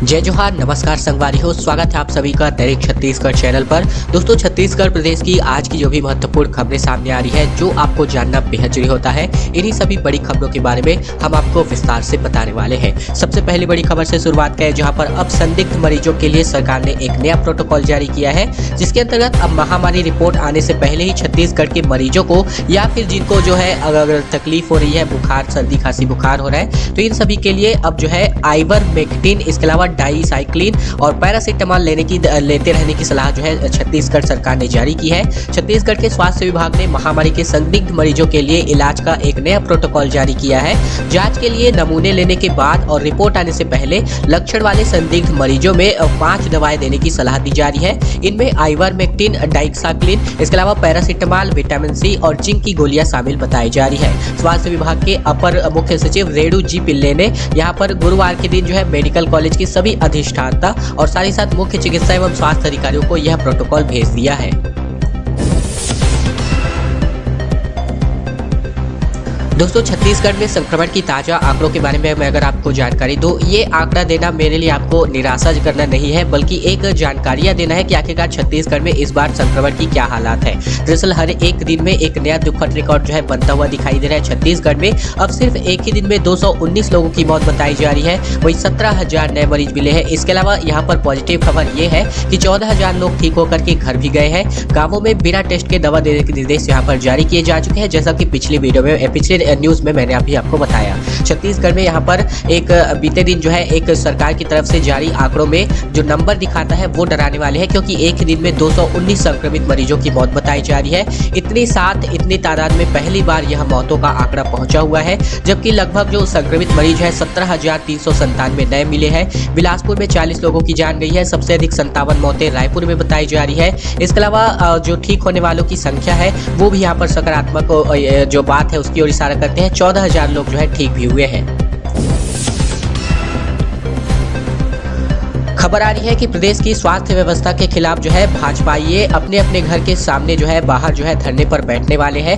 जय जोहार, नमस्कार संगवारी हो। स्वागत है आप सभी का दैनिक छत्तीसगढ़ चैनल पर। दोस्तों, छत्तीसगढ़ प्रदेश की आज की जो भी महत्वपूर्ण खबरें सामने आ रही है, जो आपको जानना बेहद जरूरी होता है, इन्हीं सभी बड़ी खबरों के बारे में हम आपको विस्तार से बताने वाले हैं। सबसे पहले बड़ी खबर से शुरुआत करें, जहां पर अब संदिग्ध मरीजों के लिए सरकार ने एक नया प्रोटोकॉल जारी किया है, जिसके अंतर्गत अब महामारी रिपोर्ट आने से पहले ही छत्तीसगढ़ के मरीजों को या फिर जिनको जो है अगर तकलीफ हो रही है, बुखार, सर्दी, खांसी, बुखार हो रहा है, तो इन सभी के लिए अब जो है आइवरमेक्टिन, इसके अलावा डाईसाइक्लिन और पैरासिटामोल लेते रहने की सलाह जो है छत्तीसगढ़ सरकार ने जारी की है। छत्तीसगढ़ के स्वास्थ्य विभाग ने महामारी के संदिग्ध मरीजों के लिए इलाज का एक नया प्रोटोकॉल जारी किया है। जांच के लिए नमूने लेने के बाद और रिपोर्ट आने से पहले लक्षण वाले संदिग्ध मरीजों में 5 दवाएं देने की सलाह दी जा रही है। इनमें आइवरमेक्टिन, डाईसाइक्लिन, इसके अलावा पैरासिटामोल, विटामिन सी और जिंक की गोलियां शामिल बताई जा रही है। स्वास्थ्य विभाग के अपर मुख्य सचिव रेणु जी पिल्ले ने यहाँ पर गुरुवार के दिन जो है मेडिकल कॉलेज की सभी अधिष्ठाता और साथ ही साथ मुख्य चिकित्सा एवं स्वास्थ्य अधिकारियों को यह प्रोटोकॉल भेज दिया है। दोस्तों, छत्तीसगढ़ में संक्रमण की ताजा आंकड़ों के बारे में मैं अगर आपको जानकारी दूं, ये आंकड़ा देना मेरे लिए आपको निराशा करना नहीं है, बल्कि एक जानकारियां देना है कि आखिरकार छत्तीसगढ़ में इस बार संक्रमण की क्या हालात है। दरअसल हर एक दिन में एक नया दुखद रिकॉर्ड जो है बनता हुआ दिखाई दे रहा है। छत्तीसगढ़ में अब सिर्फ एक ही दिन में 219 लोगों की मौत बताई जा रही है, वही 17,000 नए मरीज मिले हैं। इसके अलावा यहाँ पर पॉजिटिव खबर ये है कि 14,000 लोग ठीक होकर के घर भी गए हैं। गाँवों में बिना टेस्ट के दवा देने के निर्देश यहाँ पर जारी किए जा चुके हैं, जैसा कि पिछली वीडियो में पिछले न्यूज में मैंने अभी आपको बताया। छत्तीसगढ़ में यहाँ पर एक बीते दिन जो है एक सरकार की तरफ से जारी आंकड़ों में जो नंबर दिखाता है वो डराने वाले हैं, क्योंकि एक ही दिन में 219 संक्रमित मरीजों की मौत बताई जा रही है। इतनी तादाद में पहली बार यह मौतों का आंकड़ा पहुंचा हुआ है, जबकि लगभग जो संक्रमित मरीज है 17,397 नए मिले हैं। बिलासपुर में 40 लोगों की जान गई है। सबसे अधिक 57 मौतें रायपुर में बताई जा रही है। इसके अलावा जो ठीक होने वालों की संख्या है वो भी यहाँ पर सकारात्मक जो बात है उसकी ओर इशारा करते हैं। 14,000 लोग जो है ठीक भी हुए हैं। खबर आ रही है कि प्रदेश की स्वास्थ्य व्यवस्था के खिलाफ जो है भाजपाई अपने अपने घर के सामने जो है बाहर जो है धरने पर बैठने वाले हैं।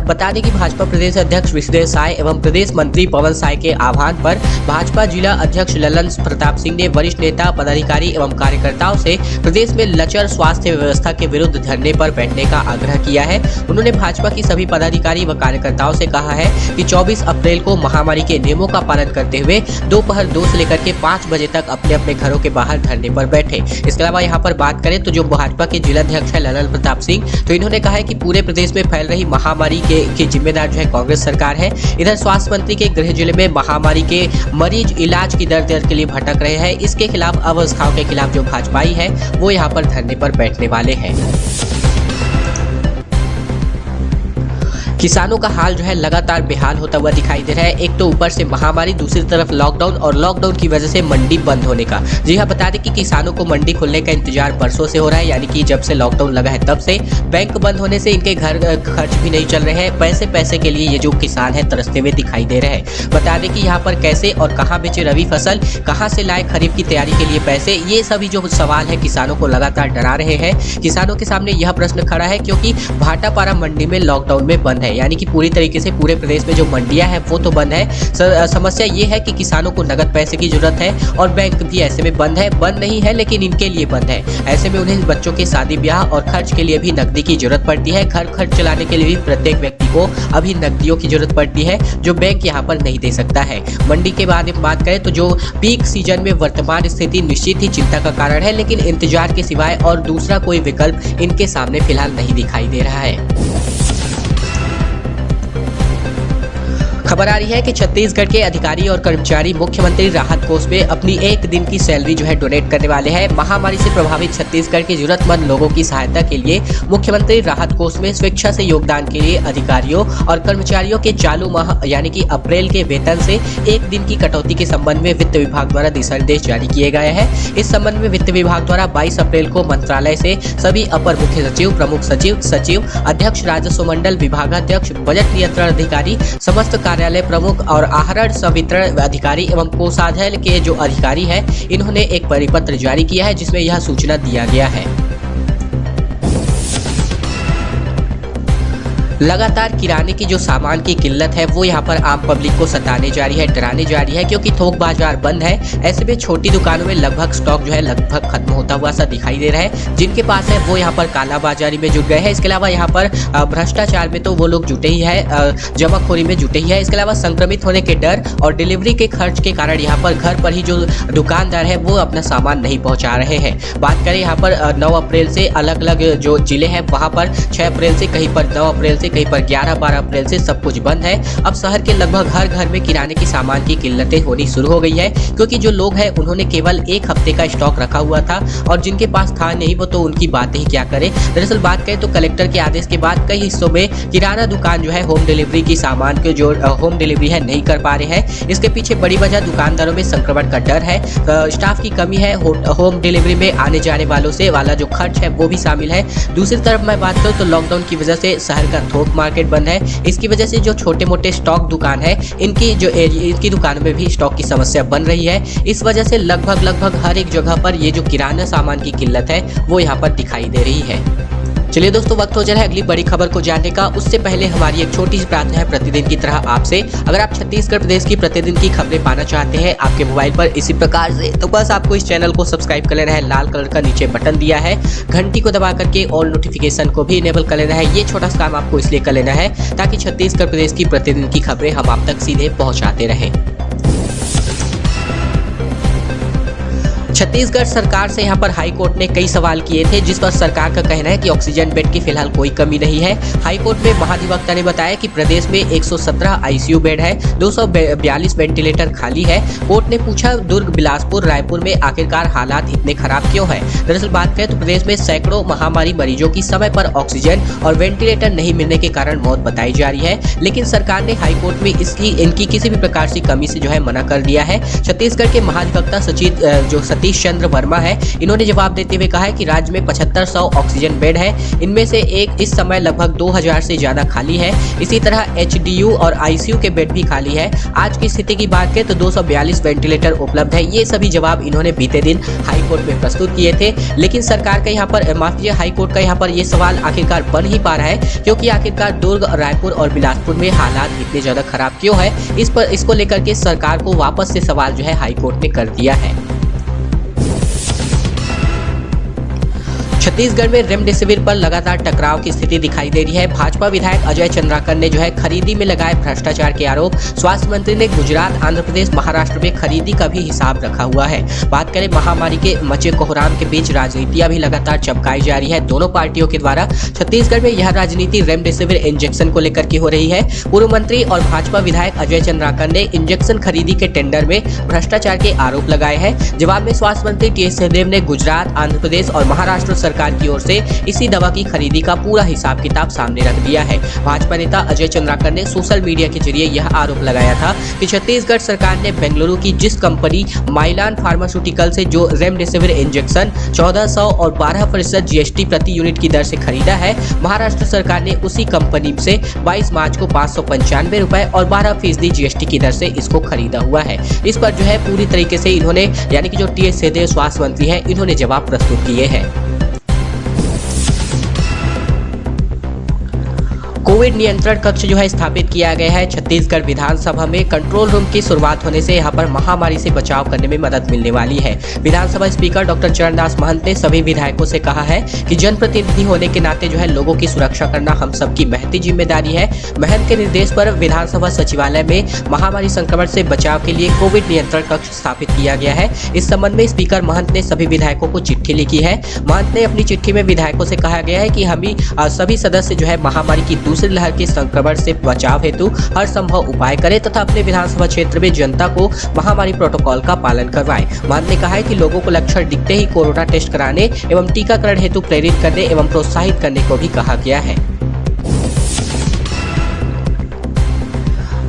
बता दें कि भाजपा प्रदेश अध्यक्ष विष्णुदेव साय एवं प्रदेश मंत्री पवन साय के आह्वान पर भाजपा जिला अध्यक्ष ललन प्रताप सिंह ने वरिष्ठ नेता, पदाधिकारी एवं कार्यकर्ताओं से प्रदेश में लचर स्वास्थ्य व्यवस्था के विरुद्ध धरने पर बैठने का आग्रह किया है। उन्होंने भाजपा की सभी पदाधिकारी व कार्यकर्ताओं से कहा है कि 24 अप्रैल को महामारी के नियमों का पालन करते हुए दोपहर 2 से लेकर के 5 बजे तक अपने अपने घरों के बाहर धरने पर बैठे। इसके अलावा यहाँ पर बात करें तो जो भाजपा के जिलाध्यक्ष है ललन प्रताप सिंह, तो इन्होंने कहा है कि पूरे प्रदेश में फैल रही महामारी के जिम्मेदार जो है कांग्रेस सरकार है। इधर स्वास्थ्य मंत्री के गृह जिले में महामारी के मरीज इलाज की दर के लिए भटक रहे हैं। इसके खिलाफ अवस्थाओं के खिलाफ जो भाजपाई है वो यहाँ पर धरने पर बैठने वाले हैं। किसानों का हाल जो है लगातार बेहाल होता हुआ दिखाई दे रहा है। एक तो ऊपर से महामारी, दूसरी तरफ लॉकडाउन और लॉकडाउन की वजह से मंडी बंद होने का। जी हाँ, बता दें कि किसानों को मंडी खुलने का इंतजार बरसों से हो रहा है, यानी कि जब से लॉकडाउन लगा है तब से। बैंक बंद होने से इनके घर खर्च भी नहीं चल रहे हैं। पैसे के लिए ये जो किसान है तरसते हुए दिखाई दे रहे हैं। बता दें कि यहाँ पर कैसे और कहाँ बेचे रबी फसल, कहाँ से लाए खरीफ की तैयारी के लिए पैसे, ये सभी जो सवाल है किसानों को लगातार डरा रहे हैं। किसानों के सामने यह प्रश्न खड़ा है क्योंकि भाटापारा मंडी में लॉकडाउन में बंद है, यानी कि पूरी तरीके से पूरे प्रदेश में जो मंडियां हैं वो तो बंद है। समस्या ये है कि किसानों को नगद पैसे की जरूरत है और बैंक भी ऐसे में बंद नहीं है, लेकिन इनके लिए बंद है। ऐसे में उन्हें बच्चों के शादी ब्याह और खर्च के लिए भी नकदी की जरूरत पड़ती है। घर खर्च चलाने के लिए भी प्रत्येक व्यक्ति को अभी नकदियों की जरूरत पड़ती है, जो बैंक यहाँ पर नहीं दे सकता है। मंडी के बारे में बात करें तो जो पीक सीजन में वर्तमान स्थिति निश्चित ही चिंता का कारण है, लेकिन इंतजार के सिवाय और दूसरा कोई विकल्प इनके सामने फिलहाल नहीं दिखाई दे रहा है। खबर आ रही है कि छत्तीसगढ़ के अधिकारी और कर्मचारी मुख्यमंत्री राहत कोष में अपनी एक दिन की सैलरी जो है डोनेट करने वाले हैं। महामारी से प्रभावित छत्तीसगढ़ के जरूरतमंद लोगों की सहायता के लिए मुख्यमंत्री राहत कोष में स्वेच्छा से योगदान के लिए अधिकारियों और कर्मचारियों के चालू माह यानी कि अप्रैल के वेतन से एक दिन की कटौती के संबंध में वित्त विभाग द्वारा दिशा निर्देश जारी किए गए हैं। इस संबंध में वित्त विभाग द्वारा 22 अप्रैल को मंत्रालय से सभी अपर मुख्य सचिव, प्रमुख सचिव, अध्यक्ष, राजस्व मंडल, विभागाध्यक्ष, बजट नियंत्रण अधिकारी, समस्त कार्यालय प्रमुख और आहरण संवितरण अधिकारी एवं कोषाध्यक्ष के जो अधिकारी हैं, इन्होंने एक परिपत्र जारी किया है जिसमें यह सूचना दिया गया है। लगातार किराने की जो सामान की किल्लत है वो यहाँ पर आम पब्लिक को सताने जा रही है, डराने जा रही है, क्योंकि थोक बाजार बंद है। ऐसे में छोटी दुकानों में लगभग स्टॉक जो है लगभग खत्म होता हुआ सा दिखाई दे रहा है। जिनके पास है वो यहाँ पर काला बाजारी में जुट गए हैं। इसके अलावा यहाँ पर भ्रष्टाचार में तो वो लोग जुटे ही है, जमाखोरी में जुटे ही है। इसके अलावा संक्रमित होने के डर और डिलीवरी के खर्च के कारण यहाँ पर घर पर ही जो दुकानदार है वो अपना सामान नहीं पहुँचा रहे हैं। बात करें यहाँ पर 9 अप्रैल से अलग अलग जो जिले हैं वहाँ पर 6 अप्रैल से, कहीं पर 9 अप्रैल से, कहीं पर 11-12 अप्रैल से सब कुछ बंद है। अब शहर के लगभग हर घर में किराने की सामान की किल्लतें होनी शुरू हो गई है, क्योंकि जो लोग हैं उन्होंने केवल 1 हफ्ते का स्टॉक रखा हुआ था और जिनके पास था नहीं वो तो उनकी बात ही क्या करें। दरअसल बात करें तो कलेक्टर के आदेश के बाद कई हिस्सों में किराना दुकान जो है होम डिलीवरी की सामान के जो होम डिलीवरी है नहीं कर पा रहे हैं। इसके पीछे बड़ी वजह दुकानदारों में संक्रमण का डर है, स्टाफ की कमी है, होम डिलीवरी में आने जाने वालों से वाला जो खर्च है वो भी शामिल है। दूसरी तरफ मैं बात करूँ तो लॉकडाउन की वजह से शहर का थोक मार्केट बंद है। इसकी वजह से जो छोटे मोटे स्टॉक दुकान है इनकी दुकानों में भी स्टॉक की समस्या बन रही है। इस वजह से लगभग हर एक जगह पर ये जो किराना सामान की किल्लत है वो यहाँ पर दिखाई दे रही है। चलिए दोस्तों, वक्त हो जा रहा है अगली बड़ी खबर को जानने का। उससे पहले हमारी एक छोटी सी प्रार्थना है प्रतिदिन की तरह आपसे। अगर आप छत्तीसगढ़ प्रदेश की प्रतिदिन की खबरें पाना चाहते हैं आपके मोबाइल पर इसी प्रकार से, तो बस आपको इस चैनल को सब्सक्राइब कर लेना है। लाल कलर का नीचे बटन दिया है, घंटी को दबा करके ऑल नोटिफिकेशन को भी इनेबल कर लेना है। ये छोटा सा काम आपको इसलिए कर लेना है ताकि छत्तीसगढ़ प्रदेश की प्रतिदिन की खबरें हम आप तक सीधे पहुँचाते रहें। छत्तीसगढ़ सरकार से यहाँ पर हाई कोर्ट ने कई सवाल किए थे, जिस पर सरकार का कहना है कि ऑक्सीजन बेड की फिलहाल कोई कमी नहीं है। हाई कोर्ट में महाधिवक्ता ने बताया कि प्रदेश में 117 आईसीयू बेड है, 242 वेंटिलेटर खाली है। कोर्ट ने पूछा दुर्ग, बिलासपुर, रायपुर में आखिरकार हालात इतने खराब क्यों है। दरअसल बात करें तो प्रदेश में सैकड़ों महामारी मरीजों की समय पर ऑक्सीजन और वेंटिलेटर नहीं मिलने के कारण मौत बताई जा रही है, लेकिन सरकार ने हाई कोर्ट में इनकी किसी भी प्रकार की कमी से जो है मना कर दिया है। छत्तीसगढ़ के महाधिवक्ता सतीश चंद्र वर्मा है, इन्होंने जवाब देते हुए कहा है कि राज्य में 7500 ऑक्सीजन बेड है, इनमें से इस समय लगभग 2000 से ज्यादा खाली है। इसी तरह एचडीयू और आईसीयू के बेड भी खाली है। आज की स्थिति की बात करें तो 242 वेंटिलेटर उपलब्ध है। ये सभी जवाब इन्होंने बीते दिन हाई कोर्ट में प्रस्तुत किए थे, लेकिन सरकार का यहाँ पर हाई कोर्ट का यहाँ पर ये सवाल आखिरकार बन ही पा रहा है, क्योंकि आखिरकार दुर्ग, रायपुर और बिलासपुर में हालात इतने ज्यादा खराब क्यों है। इसको लेकर के सरकार को वापस से सवाल जो है हाई कोर्ट ने कर दिया है। छत्तीसगढ़ में रेमडेसिविर पर लगातार टकराव की स्थिति दिखाई दे रही है। भाजपा विधायक अजय चंद्राकर ने जो है खरीदी में लगाए भ्रष्टाचार के आरोप। स्वास्थ्य मंत्री ने गुजरात, आंध्र प्रदेश, महाराष्ट्र में खरीदी का भी हिसाब रखा हुआ है। बात करें महामारी के मचे कोहराम के बीच राजनीतियां भी लगातार चमकाई जा रही है दोनों पार्टियों के द्वारा। छत्तीसगढ़ में यह राजनीति रेमडेसिविर इंजेक्शन को लेकर के हो रही है। पूर्व मंत्री और भाजपा विधायक अजय चंद्राकर ने इंजेक्शन खरीदी के टेंडर में भ्रष्टाचार के आरोप लगाए हैं। जवाब में स्वास्थ्य मंत्री टी.एस. सिंहदेव ने गुजरात, आंध्र प्रदेश और महाराष्ट्र सरकार की ओर से इसी दवा की खरीदी का पूरा हिसाब किताब सामने रख दिया है। भाजपा नेता अजय चंद्राकर ने सोशल मीडिया के जरिए यह आरोप लगाया था कि छत्तीसगढ़ सरकार ने बेंगलुरु की जिस कंपनी माइलान फार्मास्यूटिकल से जो रेमडेसिविर इंजेक्शन 1400 और 12% जीएसटी प्रति यूनिट की दर से खरीदा है, महाराष्ट्र सरकार ने उसी कंपनी से 22 मार्च को 595 रुपए और 12% जीएसटी की दर से इसको खरीदा हुआ है। इस पर जो है पूरी तरीके से इन्होंने, यानी कि जो टी.एस. सिंहदेव स्वास्थ्य मंत्री है, इन्होंने जवाब प्रस्तुत किए हैं। कोविड नियंत्रण कक्ष जो है स्थापित किया गया है। छत्तीसगढ़ विधानसभा में कंट्रोल रूम की शुरुआत होने से यहां पर महामारी से बचाव करने में मदद मिलने वाली है। विधानसभा स्पीकर डॉक्टर चरणदास महंत ने सभी विधायकों से कहा है कि जनप्रतिनिधि होने के नाते जो है लोगों की सुरक्षा करना हम सबकी महती जिम्मेदारी है। महंत के निर्देश पर विधानसभा सचिवालय में महामारी संक्रमण से बचाव के लिए कोविड नियंत्रण कक्ष स्थापित किया गया है। इस संबंध में स्पीकर महंत ने सभी विधायकों को चिट्ठी लिखी है। महंत ने अपनी चिट्ठी में विधायकों से कहा गया है कि हम सभी सदस्य जो है महामारी की दूसरी लहर के संक्रमण से बचाव हेतु हर संभव उपाय करें तथा अपने विधानसभा क्षेत्र में जनता को महामारी प्रोटोकॉल का पालन करवाएं। महंत ने कहा है कि लोगों को लक्षण दिखते ही कोरोना टेस्ट कराने एवं टीकाकरण हेतु प्रेरित करने एवं प्रोत्साहित करने को भी कहा गया है।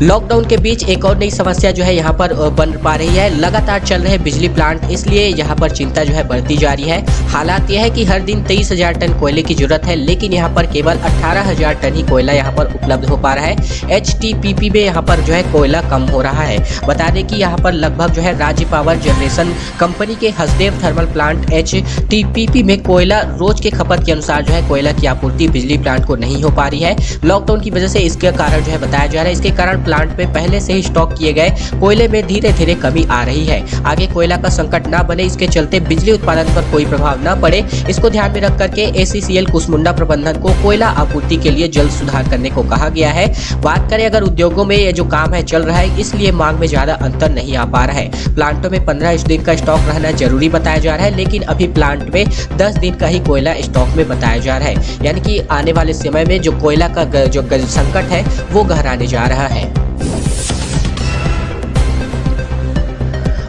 लॉकडाउन के बीच एक और नई समस्या जो है यहाँ पर बन पा रही है। लगातार चल रहे बिजली प्लांट, इसलिए यहाँ पर चिंता जो है बढ़ती जा रही है। हालात यह है कि हर दिन 23,000 टन कोयले की जरूरत है, लेकिन यहाँ पर केवल 18,000 टन ही कोयला यहाँ पर उपलब्ध हो पा रहा है। HTPP में यहाँ पर जो है कोयला कम हो रहा है। बता दें कि यहाँ पर लगभग जो है राज्य पावर जनरेशन कंपनी के हसदेव थर्मल प्लांट HTPP में कोयला रोज के खपत के अनुसार जो है कोयला की आपूर्ति बिजली प्लांट को नहीं हो पा रही है। लॉकडाउन की वजह से इसके कारण जो है बताया जा रहा है, इसके कारण प्लांट में पहले से ही स्टॉक किए गए कोयले में धीरे धीरे कमी आ रही है। आगे कोयला का संकट ना बने, इसके चलते बिजली उत्पादन पर कोई प्रभाव ना पड़े, इसको ध्यान में रख करके ACCL कुसमुंडा प्रबंधन को कोयला आपूर्ति के लिए जल्द सुधार करने को कहा गया है। बात करें अगर उद्योगों में ये जो काम है चल रहा है, इसलिए मांग में ज्यादा अंतर नहीं आ पा रहा है। प्लांटों में 15 दिन का स्टॉक रहना जरूरी बताया जा रहा है, लेकिन अभी प्लांट में 10 दिन का ही कोयला स्टॉक में बताया जा रहा है। यानी कि आने वाले समय में जो कोयला का जो संकट है वो गहराने जा रहा है।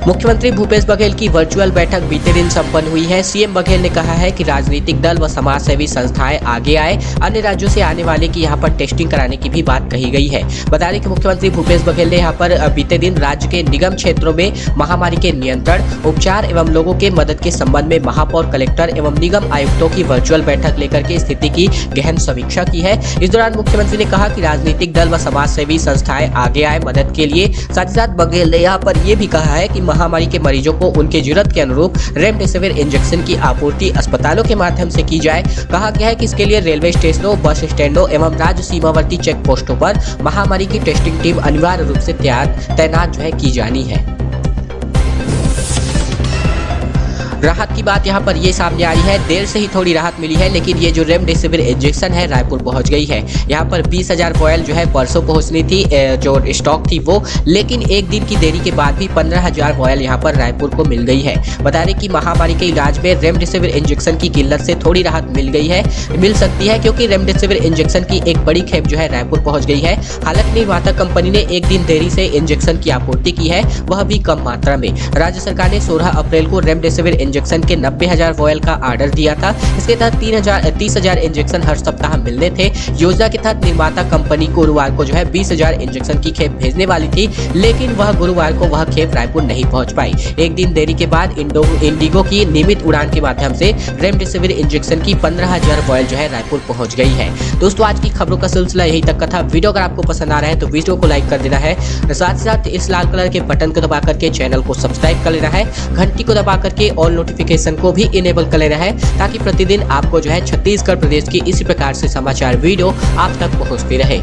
मुख्यमंत्री भूपेश बघेल की वर्चुअल बैठक बीते दिन संपन्न हुई है। सीएम बघेल ने कहा है कि राजनीतिक दल व समाज सेवी संस्थाएं आगे आए, अन्य राज्यों से आने वाले की यहां पर टेस्टिंग कराने की भी बात कही गई है। बता दें कि मुख्यमंत्री भूपेश बघेल ने यहां पर बीते दिन राज्य के निगम क्षेत्रों में महामारी के नियंत्रण, उपचार एवं लोगों के मदद के संबंध में महापौर, कलेक्टर एवं निगम आयुक्तों की वर्चुअल बैठक लेकर के स्थिति की गहन समीक्षा की है। इस दौरान मुख्यमंत्री ने कहा कि राजनीतिक दल व समाज सेवी संस्थाएं आगे आए मदद के लिए। साथ ही साथ बघेल ने यहाँ पर यह भी कहा है कि महामारी के मरीजों को उनकी जरूरत के अनुरूप रेमडेसिविर इंजेक्शन की आपूर्ति अस्पतालों के माध्यम से की जाए। कहा गया है कि इसके लिए रेलवे स्टेशनों, बस स्टैंडों एवं राज्य सीमावर्ती चेक पोस्टों पर महामारी की टेस्टिंग टीम अनिवार्य रूप से तैनात जो है की जानी है। राहत की बात यहाँ पर ये सामने आ रही है, देर से ही थोड़ी राहत मिली है, लेकिन ये जो रेमडेसिविर इंजेक्शन है रायपुर पहुंच गई है। यहाँ पर 20,000 वॉयल जो है परसों पहुंचनी थी, जो स्टॉक थी वो, लेकिन एक दिन की देरी के बाद भी 15,000 वॉयल यहाँ पर रायपुर को मिल गई है। बता दें कि महामारी के इलाज में रेमडेसिविर इंजेक्शन की किल्लत से थोड़ी राहत मिल सकती है, क्योंकि रेमडेसिविर इंजेक्शन की एक बड़ी खेप जो है रायपुर पहुंच गई है। हालांकि निर्माता कंपनी ने एक दिन देरी से इंजेक्शन की आपूर्ति की है, वह भी कम मात्रा में। राज्य सरकार ने 16 अप्रैल को रेमडेसिविर इंजेक्शन के 90,000 वॉयल का ऑर्डर दिया था। इसके तहत 30,000 इंजेक्शन हर सप्ताह मिलने थे। योजना के तहत निर्माता कंपनी गुरुवार को जो है 20,000 इंजेक्शन की खेप भेजने वाली थी, लेकिन वह गुरुवार को वह खेप रायपुर नहीं पहुंच पाई। एक दिन देरी के बाद इंडिगो की नियमित उड़ान के माध्यम से रेमडेसिविर इंजेक्शन की 15,000 वॉयल जो है रायपुर पहुंच गई है। दोस्तों, आज की खबरों का सिलसिला यही तक का था। वीडियो अगर आपको पसंद आ रहा है तो वीडियो को लाइक कर देना है, साथ ही साथ इस लाल कलर के बटन को दबा करके चैनल को सब्सक्राइब कर लेना है, घंटी को दबा करके ऑल नोटिफिकेशन को भी इनेबल कर लेना है, ताकि प्रतिदिन आपको जो है छत्तीसगढ़ प्रदेश की इसी प्रकार से समाचार वीडियो आप तक पहुंचती रहे।